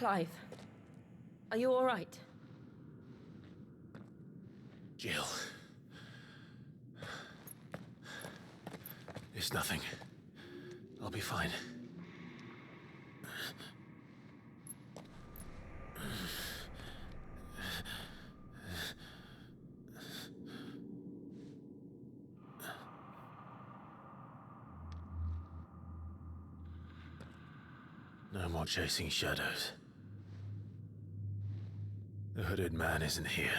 Clive, are you all right? Jill. It's nothing. I'll be fine. No more chasing shadows. The hooded man isn't here.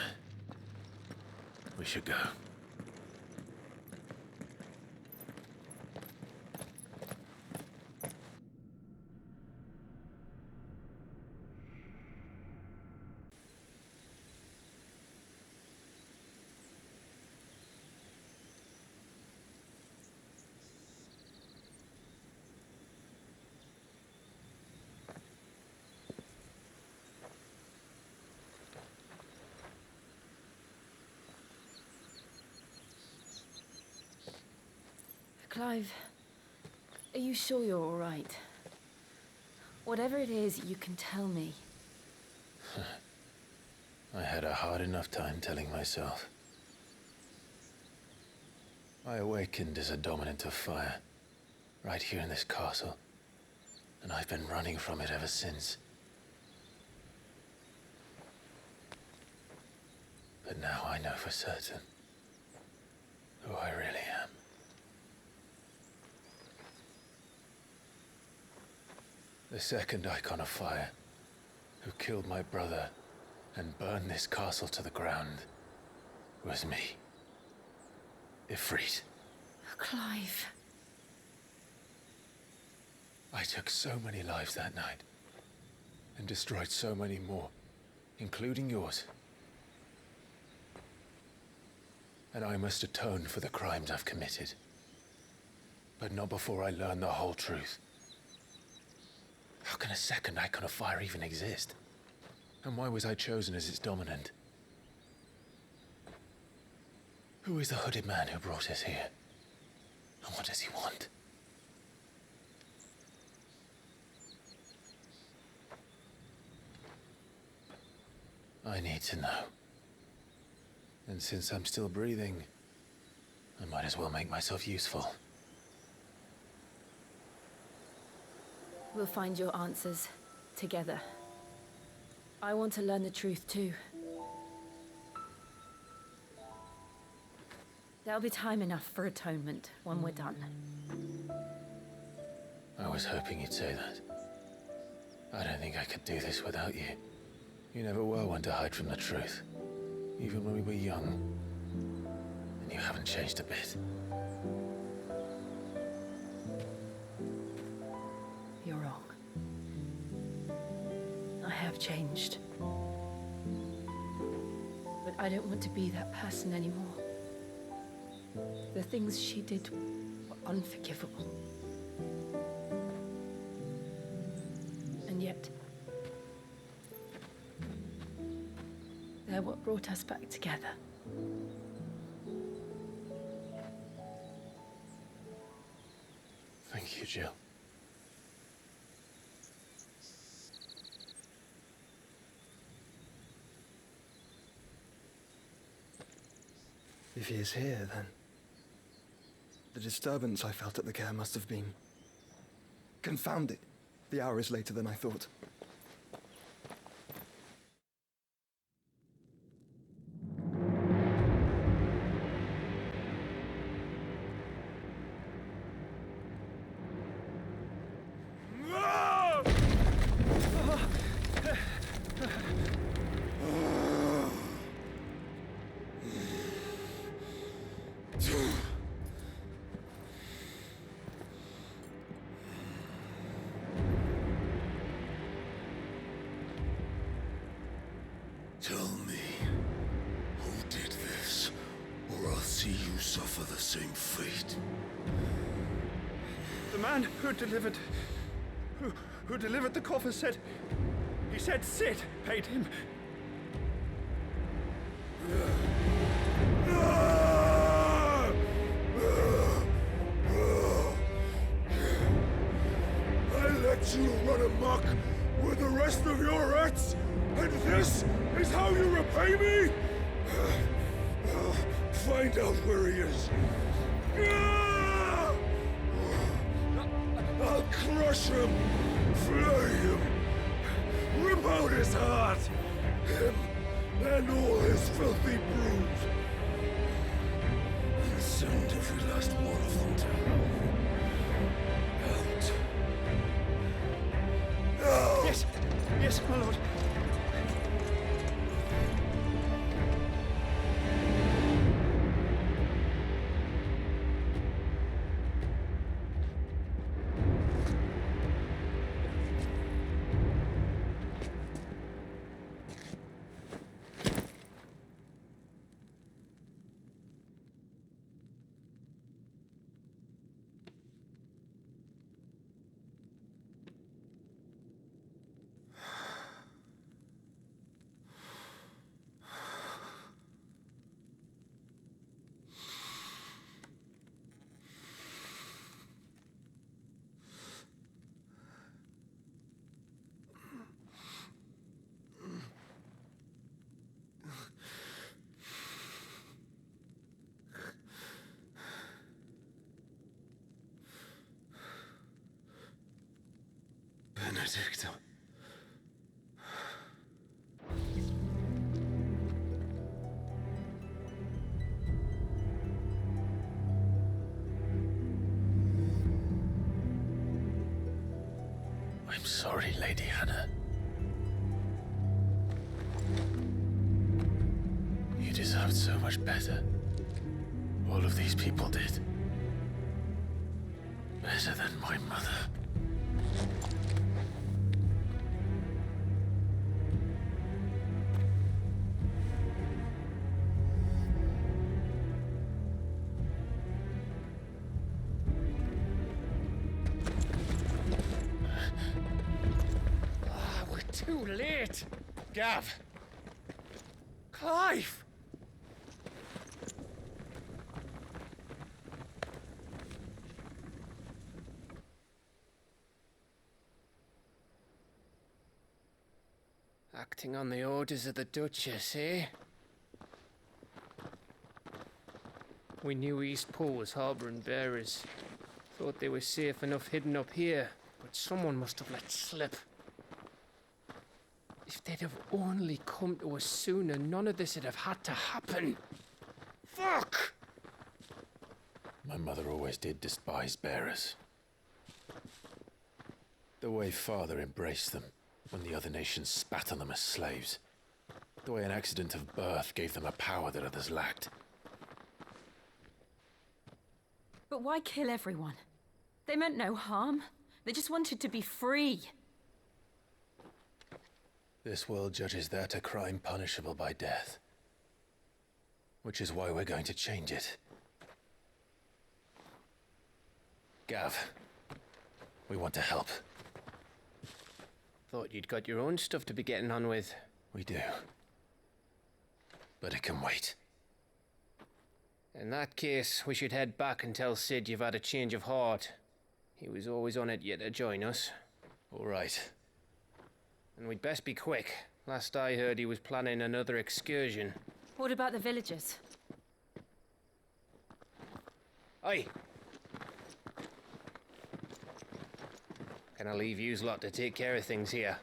We should go. Clive, are you sure you're all right? Whatever it is, you can tell me. I had a hard enough time telling myself. I awakened as a dominant of fire, right here in this castle, and I've been running from it ever since. But now I know for certain who I really am. The second icon of fire, who killed my brother and burned this castle to the ground, was me. Ifrit. Clive. I took so many lives that night, and destroyed so many more, including yours. And I must atone for the crimes I've committed. But not before I learn the whole truth. How can a second icon of fire even exist? And why was I chosen as its dominant? Who is the hooded man who brought us here? And what does he want? I need to know. And since I'm still breathing, I might as well make myself useful. We'll find your answers together. I want to learn the truth too. There'll be time enough for atonement when we're done. I was hoping you'd say that. I don't think I could do this without you. You never were one to hide from the truth, even when we were young. And you haven't changed a bit. You're wrong. I have changed. But I don't want to be that person anymore. The things she did were unforgivable. And yet, they're what brought us back together. Thank you, Jill. If he is here, then the disturbance I felt at the care must have been confounded. The hour is later than I thought. Tell me, who did this, or I'll see you suffer the same fate. The man who delivered the coffer said Sid paid him. I let you run amok with the rest of your rats? And this is how you repay me? Find out where he is. I'll crush him, flay him, rip out his heart, him and all his filthy brood, and send every last one of them to hell. Out. Now! Yes, yes, my lord. Benedicta. I'm sorry, Lady Hannah. You deserved so much better. All of these people did. Better than my mother. Too late! Gav! Clive! Acting on the orders of the Duchess, eh? We knew East Pool was harbouring bearers. Thought they were safe enough hidden up here, but someone must have let slip. If they'd have only come to us sooner, none of this would have had to happen. Fuck! My mother always did despise bearers. The way Father embraced them when the other nations spat on them as slaves. The way an accident of birth gave them a power that others lacked. But why kill everyone? They meant no harm. They just wanted to be free. This world judges that a crime punishable by death. Which is why we're going to change it. Gav, we want to help. Thought you'd got your own stuff to be getting on with. We do. But it can wait. In that case, we should head back and tell Sid you've had a change of heart. He was always on it yet to join us. All right. And we'd best be quick. Last I heard, he was planning another excursion. What about the villagers? Aye. Can I leave yous lot to take care of things here?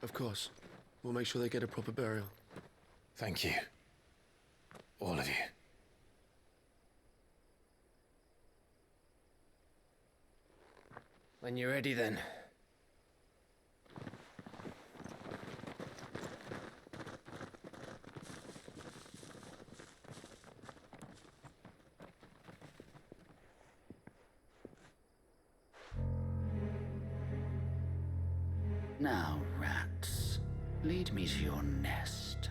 Of course. We'll make sure they get a proper burial. Thank you. All of you. When you're ready, then. Now, rats, lead me to your nest.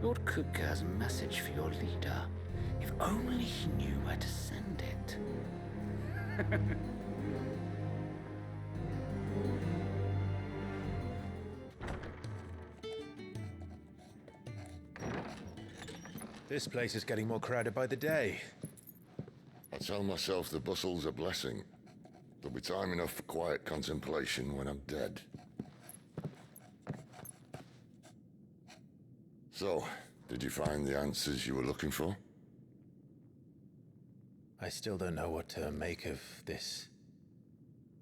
Lord Cook has a message for your leader. If only he knew where to send it. This place is getting more crowded by the day. I tell myself the bustle's a blessing. There'll be time enough for quiet contemplation when I'm dead. So, did you find the answers you were looking for? I still don't know what to make of this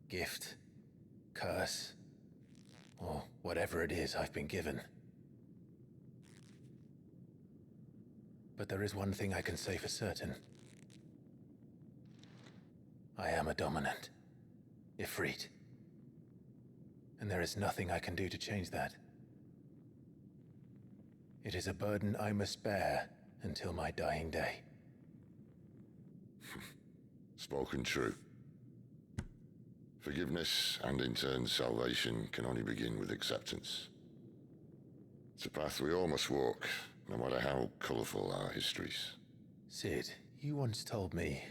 gift, curse, or whatever it is I've been given. But there is one thing I can say for certain. I am a dominant, Ifrit. And there is nothing I can do to change that. It is a burden I must bear until my dying day. Spoken true. Forgiveness, and in turn salvation, can only begin with acceptance. It's a path we all must walk, no matter how colourful our histories. Sid, you once told me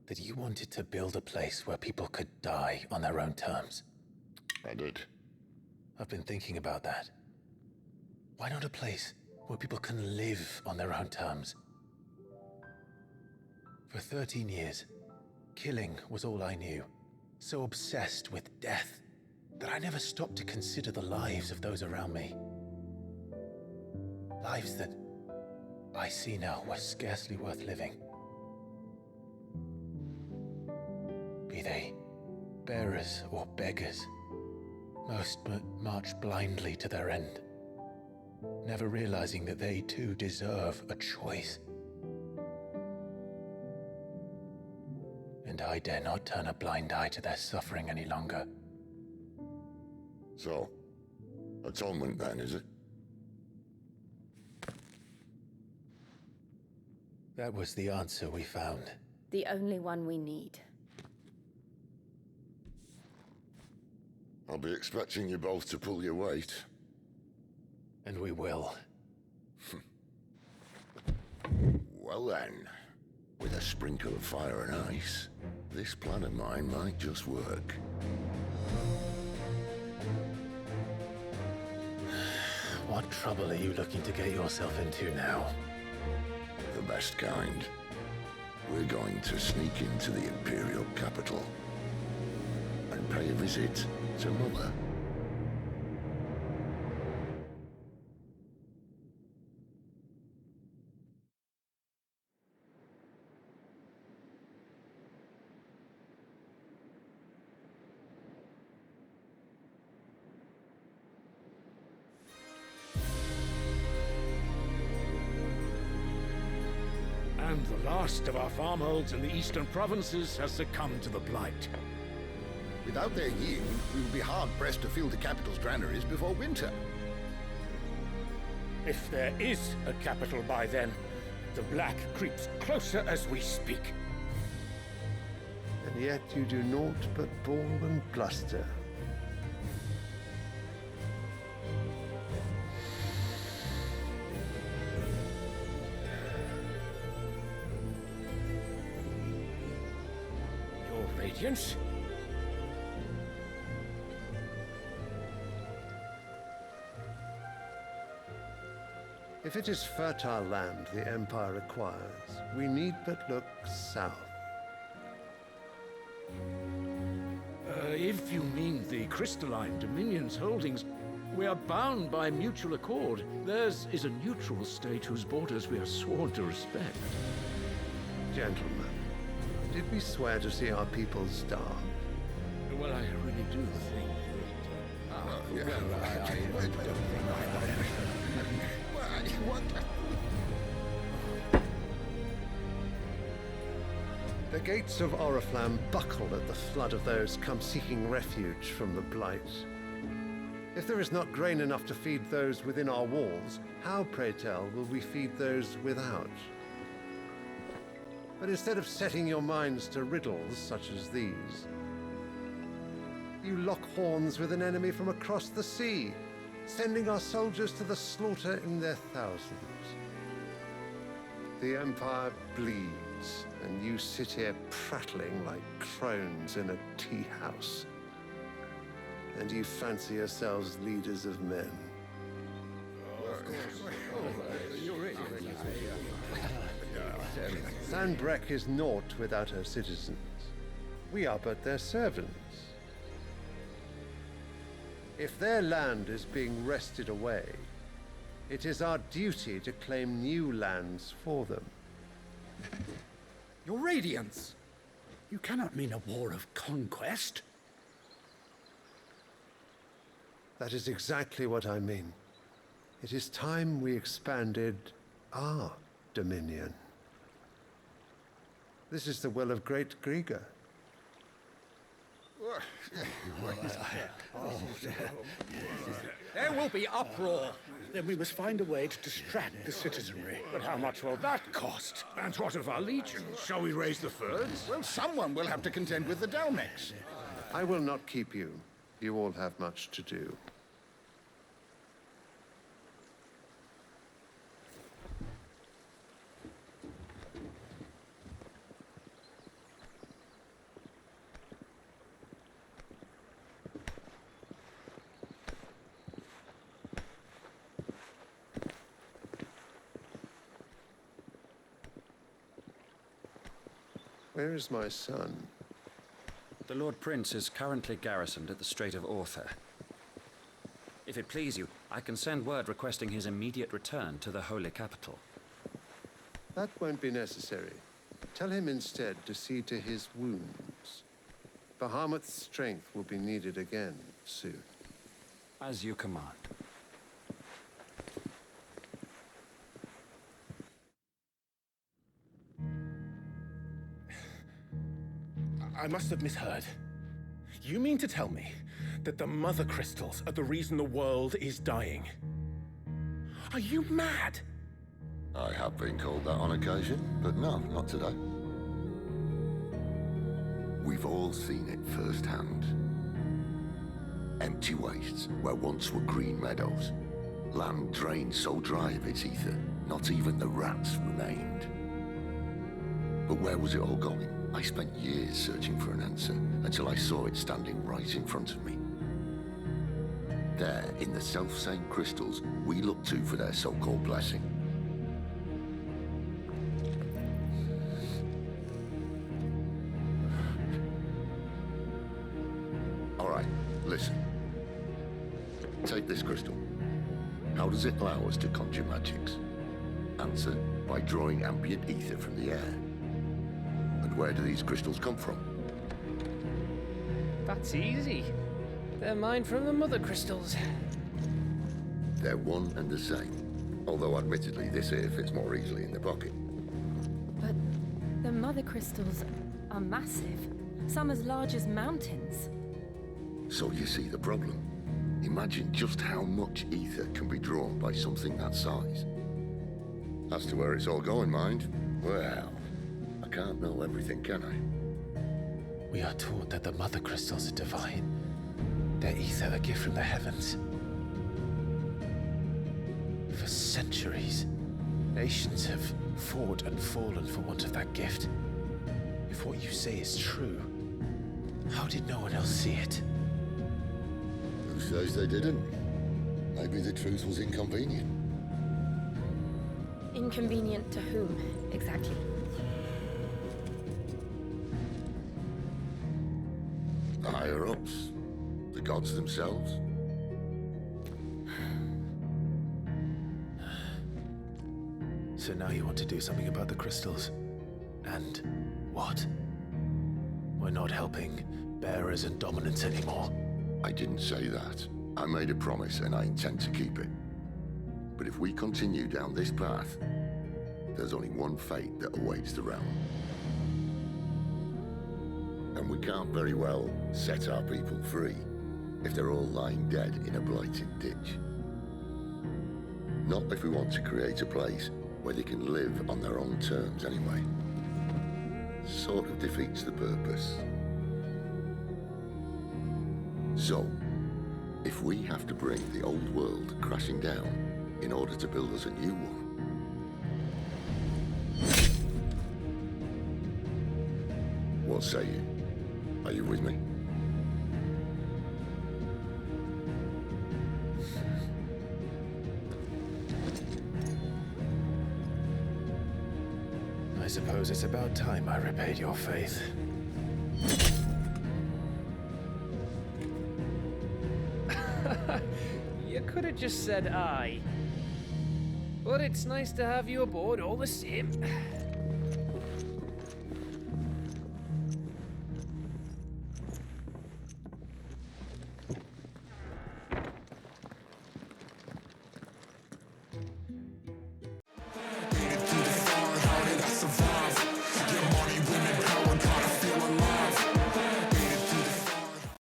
that you wanted to build a place where people could die on their own terms. I did. I've been thinking about that. Why not a place where people can live on their own terms? For 13 years, killing was all I knew. So obsessed with death that I never stopped to consider the lives of those around me. Lives that I see now were scarcely worth living. Be they bearers or beggars, most march blindly to their end, never realizing that they too deserve a choice. And I dare not turn a blind eye to their suffering any longer. So, atonement then, is it? That was the answer we found. The only one we need. I'll be expecting you both to pull your weight. And we will. Well then, with a sprinkle of fire and ice, this plan of mine might just work. What trouble are you looking to get yourself into now? The best kind. We're going to sneak into the Imperial capital and pay a visit to Mother. And the last of our farmholds in the eastern provinces has succumbed to the blight. Without their yield, we will be hard-pressed to fill the capital's granaries before winter. If there is a capital by then, the black creeps closer as we speak. And yet you do naught but bawl and bluster. Your Radiance? If it is fertile land the Empire requires, we need but look south. If you mean the crystalline Dominion's holdings, we are bound by mutual accord. Theirs is a neutral state whose borders we are sworn to respect. Gentlemen, did we swear to see our people starve? Well, I really do think The gates of Oriflamme buckle at the flood of those come seeking refuge from the blight. If there is not grain enough to feed those within our walls, how, pray tell, will we feed those without? But instead of setting your minds to riddles such as these, you lock horns with an enemy from across the sea, sending our soldiers to the slaughter in their thousands. The Empire bleeds, and you sit here prattling like crones in a tea house. And you fancy yourselves leaders of men. Sanbreque is naught without her citizens. We are but their servants. If their land is being wrested away, it is our duty to claim new lands for them. Your Radiance! You cannot mean a war of conquest. That is exactly what I mean. It is time we expanded our dominion. This is the will of great Grieger. There will be uproar. Then we must find a way to distract the citizenry. But how much will that cost? And what of our legions? Shall we raise the furs? Well, someone will have to contend with the Dalmex. I will not keep you. You all have much to do. Where is my son? The Lord Prince is currently garrisoned at the Strait of Author. If it please you, I can send word requesting his immediate return to the Holy Capital. That won't be necessary. Tell him instead to see to his wounds. Bahamut's strength will be needed again soon. As you command. I must have misheard. You mean to tell me that the mother crystals are the reason the world is dying? Are you mad? I have been called that on occasion, but no, not today. We've all seen it firsthand. Empty wastes where once were green meadows. Land drained so dry of its ether, not even the rats remained. But where was it all going? I spent years searching for an answer until I saw it standing right in front of me. There, in the self-same crystals we look to for their so-called blessing. All right, listen. Take this crystal. How does it allow us to conjure magics? Answer, by drawing ambient ether from the air. And where do these crystals come from? That's easy. They're mined from the mother crystals. They're one and the same. Although admittedly this here fits more easily in the pocket. But the mother crystals are massive. Some as large as mountains. So you see the problem. Imagine just how much ether can be drawn by something that size. As to where it's all going, mind, well, I can't know everything, can I? We are taught that the mother crystals are divine. Their ether a gift from the heavens. For centuries, nations have fought and fallen for want of that gift. If what you say is true, how did no one else see it? Who says they didn't? Maybe the truth was inconvenient. Inconvenient to whom, exactly? The higher-ups. The gods themselves. So now you want to do something about the crystals. And what? We're not helping bearers and dominants anymore. I didn't say that. I made a promise and I intend to keep it. But if we continue down this path, there's only one fate that awaits the realm. And we can't very well set our people free if they're all lying dead in a blighted ditch. Not if we want to create a place where they can live on their own terms anyway. Sort of defeats the purpose. So, if we have to bring the old world crashing down in order to build us a new one, what say you? Are you with me? I suppose it's about time I repaid your faith. could have just said aye. But it's nice to have you aboard all the same.